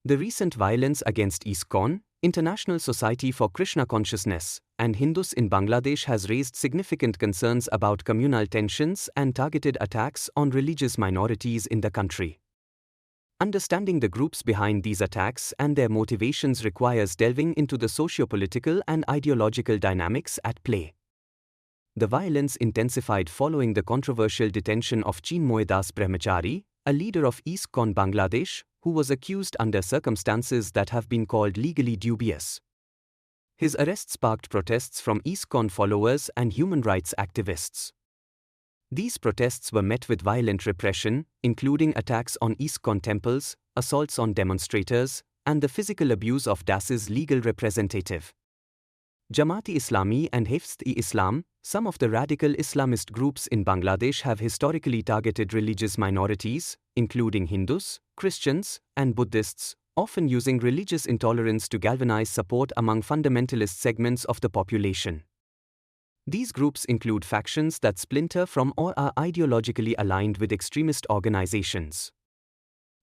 The recent violence against ISKCON, International Society for Krishna Consciousness, and Hindus in Bangladesh has raised significant concerns about communal tensions and targeted attacks on religious minorities in the country. Understanding the groups behind these attacks and their motivations requires delving into the socio-political and ideological dynamics at play. The violence intensified following the controversial detention of Chinmoy Das Brahmachari, a leader of ISKCON Bangladesh, who was accused under circumstances that have been called legally dubious. His arrest sparked protests from ISKCON followers and human rights activists. These protests were met with violent repression, including attacks on ISKCON temples, assaults on demonstrators, and the physical abuse of Das's legal representative. Jamaat-e-Islami and Hefazat-e-Islam, some of the radical Islamist groups in Bangladesh, have historically targeted religious minorities, including Hindus, Christians, and Buddhists, often using religious intolerance to galvanize support among fundamentalist segments of the population. These groups include factions that splinter from or are ideologically aligned with extremist organizations.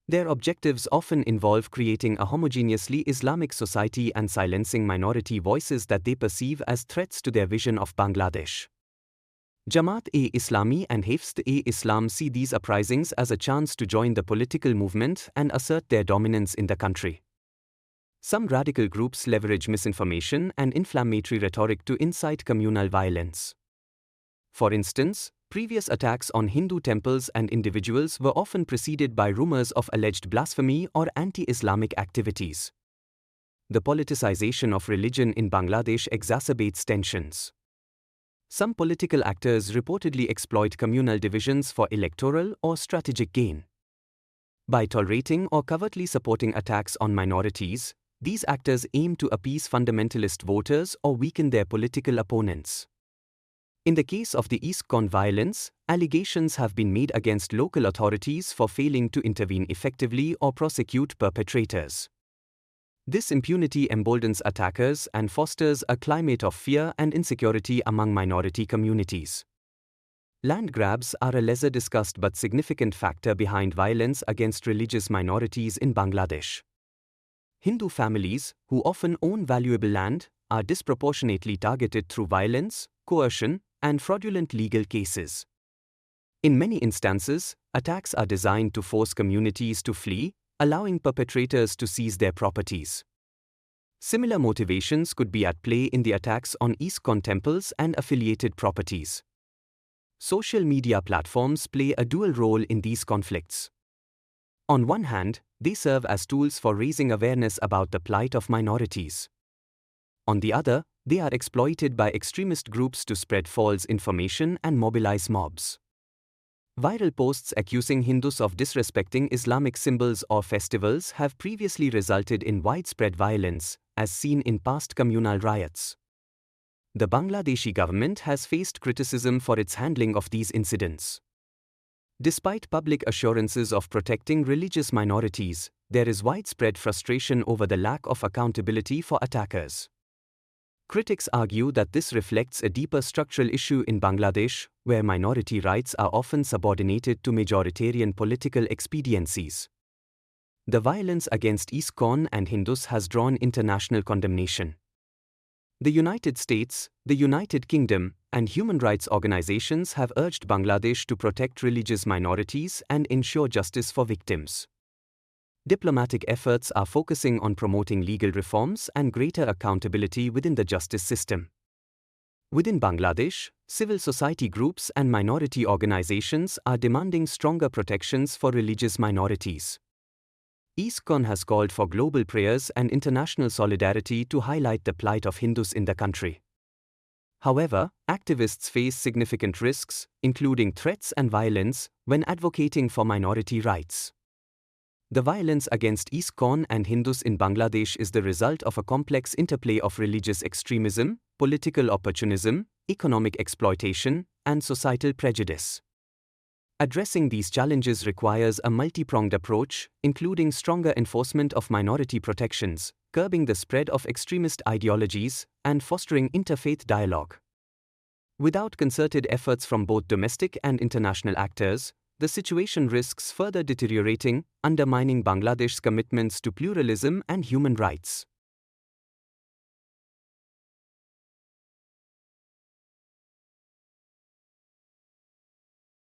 Their objectives often involve creating a homogeneously Islamic society and silencing minority voices that they perceive as threats to their vision of Bangladesh. Jamaat-e-Islami and Hefazat-e-Islam see these uprisings as a chance to join the political movement and assert their dominance in the country. Some radical groups leverage misinformation and inflammatory rhetoric to incite communal violence. For instance, previous attacks on Hindu temples and individuals were often preceded by rumors of alleged blasphemy or anti-Islamic activities. The politicization of religion in Bangladesh exacerbates tensions. Some political actors reportedly exploit communal divisions for electoral or strategic gain. By tolerating or covertly supporting attacks on minorities, these actors aim to appease fundamentalist voters or weaken their political opponents. In the case of the ISKCON violence, allegations have been made against local authorities for failing to intervene effectively or prosecute perpetrators. This impunity emboldens attackers and fosters a climate of fear and insecurity among minority communities. Land grabs are a lesser discussed but significant factor behind violence against religious minorities in Bangladesh. Hindu families, who often own valuable land, are disproportionately targeted through violence, coercion, and fraudulent legal cases. In many instances, attacks are designed to force communities to flee, allowing perpetrators to seize their properties. Similar motivations could be at play in the attacks on ISKCON temples and affiliated properties. Social media platforms play a dual role in these conflicts. On one hand, they serve as tools for raising awareness about the plight of minorities. On the other, they are exploited by extremist groups to spread false information and mobilize mobs. Viral posts accusing Hindus of disrespecting Islamic symbols or festivals have previously resulted in widespread violence, as seen in past communal riots. The Bangladeshi government has faced criticism for its handling of these incidents. Despite public assurances of protecting religious minorities, there is widespread frustration over the lack of accountability for attackers. Critics argue that this reflects a deeper structural issue in Bangladesh, where minority rights are often subordinated to majoritarian political expediencies. The violence against ISKCON and Hindus has drawn international condemnation. The United States, the United Kingdom, and human rights organizations have urged Bangladesh to protect religious minorities and ensure justice for victims. Diplomatic efforts are focusing on promoting legal reforms and greater accountability within the justice system. Within Bangladesh, civil society groups and minority organizations are demanding stronger protections for religious minorities. ISKCON has called for global prayers and international solidarity to highlight the plight of Hindus in the country. However, activists face significant risks, including threats and violence, when advocating for minority rights. The violence against ISKCON and Hindus in Bangladesh is the result of a complex interplay of religious extremism, political opportunism, economic exploitation, and societal prejudice. Addressing these challenges requires a multi-pronged approach, including stronger enforcement of minority protections, curbing the spread of extremist ideologies, and fostering interfaith dialogue. Without concerted efforts from both domestic and international actors, the situation risks further deteriorating, undermining Bangladesh's commitments to pluralism and human rights.